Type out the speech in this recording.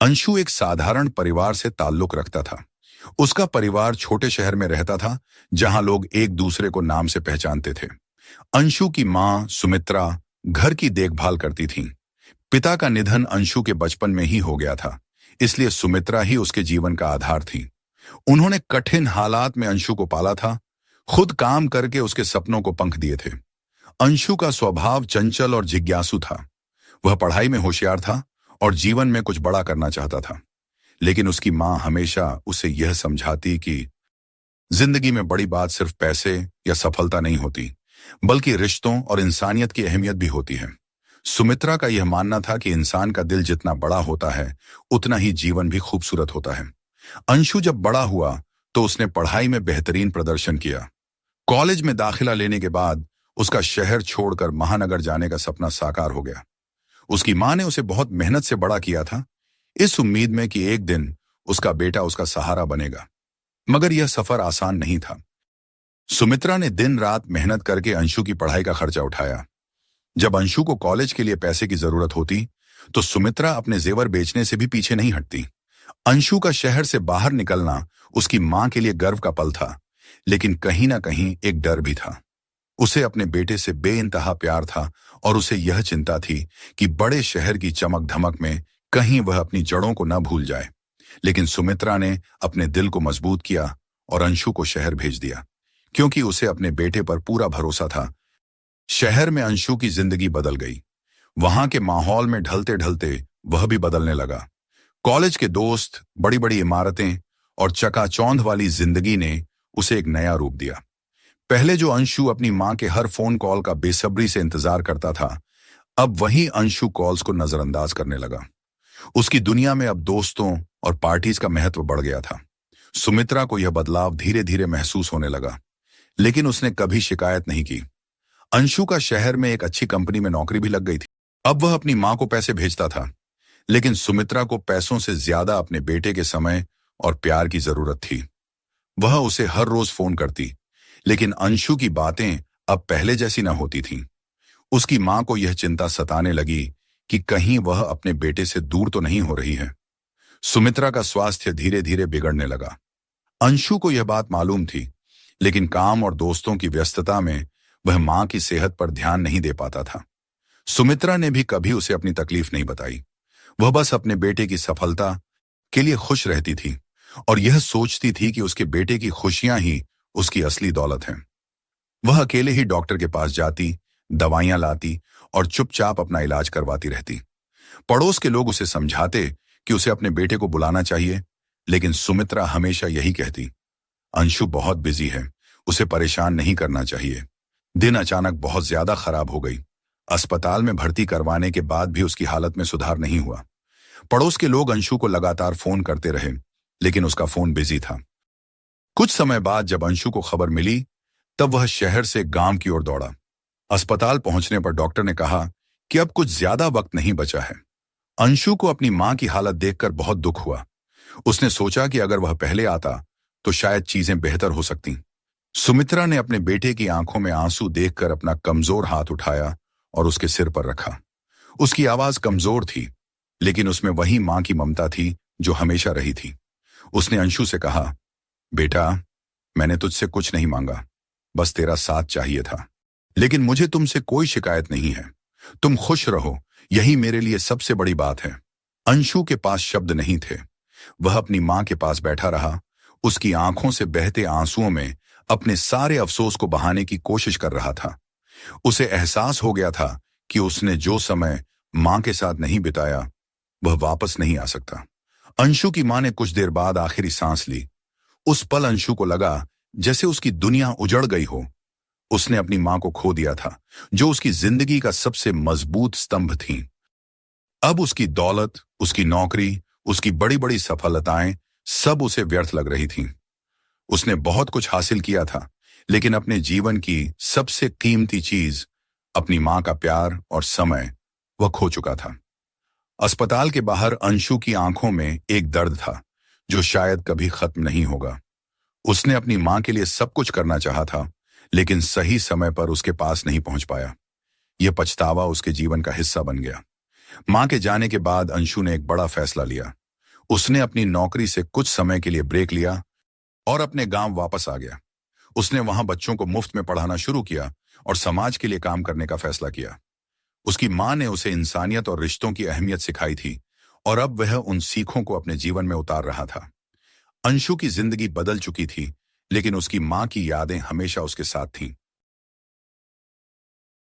अंशु एक साधारण परिवार से ताल्लुक रखता था। उसका परिवार छोटे शहर में रहता था, जहां लोग एक दूसरे को नाम से पहचानते थे। अंशु की मां सुमित्रा घर की देखभाल करती थीं। पिता का निधन अंशु के बचपन में ही हो गया था, इसलिए सुमित्रा ही उसके जीवन का आधार थी। उन्होंने कठिन हालात में अंशु को पाला था, खुद काम करके उसके सपनों को पंख दिए थे। अंशु का स्वभाव चंचल और जिज्ञासु था। वह पढ़ाई में होशियार था और जीवन में कुछ बड़ा करना चाहता था, लेकिन उसकी मां हमेशा उसे यह समझाती कि जिंदगी में बड़ी बात सिर्फ पैसे या सफलता नहीं होती, बल्कि रिश्तों और इंसानियत की अहमियत भी होती है। सुमित्रा का यह मानना था कि इंसान का दिल जितना बड़ा होता है, उतना ही जीवन भी खूबसूरत होता है। अंशु जब बड़ा हुआ तो उसने पढ़ाई में बेहतरीन प्रदर्शन किया। कॉलेज में दाखिला लेने के बाद उसका शहर छोड़कर महानगर जाने का सपना साकार हो गया। उसकी मां ने उसे बहुत मेहनत से बड़ा किया था, इस उम्मीद में कि एक दिन उसका बेटा उसका सहारा बनेगा। मगर यह सफर आसान नहीं था। सुमित्रा ने दिन रात मेहनत करके अंशु की पढ़ाई का खर्चा उठाया। जब अंशु को कॉलेज के लिए पैसे की जरूरत होती, तो सुमित्रा अपने जेवर बेचने से भी पीछे नहीं हटती। अंशु का शहर से बाहर निकलना उसकी मां के लिए गर्व का पल था, लेकिन कहीं ना कहीं एक डर भी था। उसे अपने बेटे से बेइंतहा प्यार था और उसे यह चिंता थी कि बड़े शहर की चमक धमक में कहीं वह अपनी जड़ों को न भूल जाए। लेकिन सुमित्रा ने अपने दिल को मजबूत किया और अंशु को शहर भेज दिया, क्योंकि उसे अपने बेटे पर पूरा भरोसा था। शहर में अंशु की जिंदगी बदल गई। वहां के माहौल में ढलते ढलते वह भी बदलने लगा। कॉलेज के दोस्त, बड़ी बड़ी इमारतें और चकाचौंध वाली जिंदगी ने उसे एक नया रूप दिया। पहले जो अंशु अपनी मां के हर फोन कॉल का बेसब्री से इंतजार करता था, अब वही अंशु कॉल्स को नजरअंदाज करने लगा। उसकी दुनिया में अब दोस्तों और पार्टीज का महत्व बढ़ गया था। सुमित्रा को यह बदलाव धीरे धीरे महसूस होने लगा, लेकिन उसने कभी शिकायत नहीं की। अंशु का शहर में एक अच्छी कंपनी में नौकरी भी लग गई थी। अब वह अपनी मां को पैसे भेजता था, लेकिन सुमित्रा को पैसों से ज्यादा अपने बेटे के समय और प्यार की जरूरत थी। वह उसे हर रोज फोन करती, लेकिन अंशु की बातें अब पहले जैसी न होती थीं। उसकी मां को यह चिंता सताने लगी कि कहीं वह अपने बेटे से दूर तो नहीं हो रही है। सुमित्रा का स्वास्थ्य धीरे धीरे बिगड़ने लगा। अंशु को यह बात मालूम थी, लेकिन काम और दोस्तों की व्यस्तता में वह मां की सेहत पर ध्यान नहीं दे पाता था। सुमित्रा ने भी कभी उसे अपनी तकलीफ नहीं बताई। वह बस अपने बेटे की सफलता के लिए खुश रहती थी और यह सोचती थी कि उसके बेटे की खुशियां ही उसकी असली दौलत हैं। वह अकेले ही डॉक्टर के पास जाती, दवाइयां लाती और चुपचाप अपना इलाज करवाती रहती। पड़ोस के लोग उसे समझाते कि उसे अपने बेटे को बुलाना चाहिए, लेकिन सुमित्रा हमेशा यही कहती, अंशु बहुत बिजी है, उसे परेशान नहीं करना चाहिए। दिन अचानक बहुत ज्यादा खराब हो गई। अस्पताल में भर्ती करवाने के बाद भी उसकी हालत में सुधार नहीं हुआ। पड़ोस के लोग अंशु को लगातार फोन करते रहे, लेकिन उसका फोन बिजी था। कुछ समय बाद जब अंशु को खबर मिली, तब वह शहर से गांव की ओर दौड़ा। अस्पताल पहुंचने पर डॉक्टर ने कहा कि अब कुछ ज्यादा वक्त नहीं बचा है। अंशु को अपनी मां की हालत देखकर बहुत दुख हुआ। उसने सोचा कि अगर वह पहले आता तो शायद चीजें बेहतर हो सकती। सुमित्रा ने अपने बेटे की आंखों में आंसू देखकर अपना कमजोर हाथ उठाया और उसके सिर पर रखा। उसकी आवाज कमजोर थी, लेकिन उसमें वही मां की ममता थी जो हमेशा रही थी। उसने अंशु से कहा, बेटा, मैंने तुझसे कुछ नहीं मांगा, बस तेरा साथ चाहिए था। लेकिन मुझे तुमसे कोई शिकायत नहीं है। तुम खुश रहो, यही मेरे लिए सबसे बड़ी बात है। अंशु के पास शब्द नहीं थे। वह अपनी मां के पास बैठा रहा, उसकी आंखों से बहते आंसुओं में अपने सारे अफसोस को बहाने की कोशिश कर रहा था। उसे एहसास हो गया था कि उसने जो समय मां के साथ नहीं बिताया, वह वापस नहीं आ सकता। अंशु की मां ने कुछ देर बाद आखिरी सांस ली। उस पल अंशु को लगा जैसे उसकी दुनिया उजड़ गई हो। उसने अपनी मां को खो दिया था, जो उसकी जिंदगी का सबसे मजबूत स्तंभ थी। अब उसकी दौलत, उसकी नौकरी, उसकी बड़ी बड़ी सफलताएं सब उसे व्यर्थ लग रही थीं। उसने बहुत कुछ हासिल किया था, लेकिन अपने जीवन की सबसे कीमती चीज, अपनी मां का प्यार और समय, वह खो चुका था। अस्पताल के बाहर अंशु की आंखों में एक दर्द था जो शायद कभी खत्म नहीं होगा। उसने अपनी मां के लिए सब कुछ करना चाहा था, लेकिन सही समय पर उसके पास नहीं पहुंच पाया। यह पछतावा उसके जीवन का हिस्सा बन गया। मां के जाने के बाद अंशु ने एक बड़ा फैसला लिया। उसने अपनी नौकरी से कुछ समय के लिए ब्रेक लिया और अपने गांव वापस आ गया। उसने वहां बच्चों को मुफ्त में पढ़ाना शुरू किया और समाज के लिए काम करने का फैसला किया। उसकी मां ने उसे इंसानियत और रिश्तों की अहमियत सिखाई थी और अब वह उन सीखों को अपने जीवन में उतार रहा था। अंशु की जिंदगी बदल चुकी थी, लेकिन उसकी मां की यादें हमेशा उसके साथ थीं।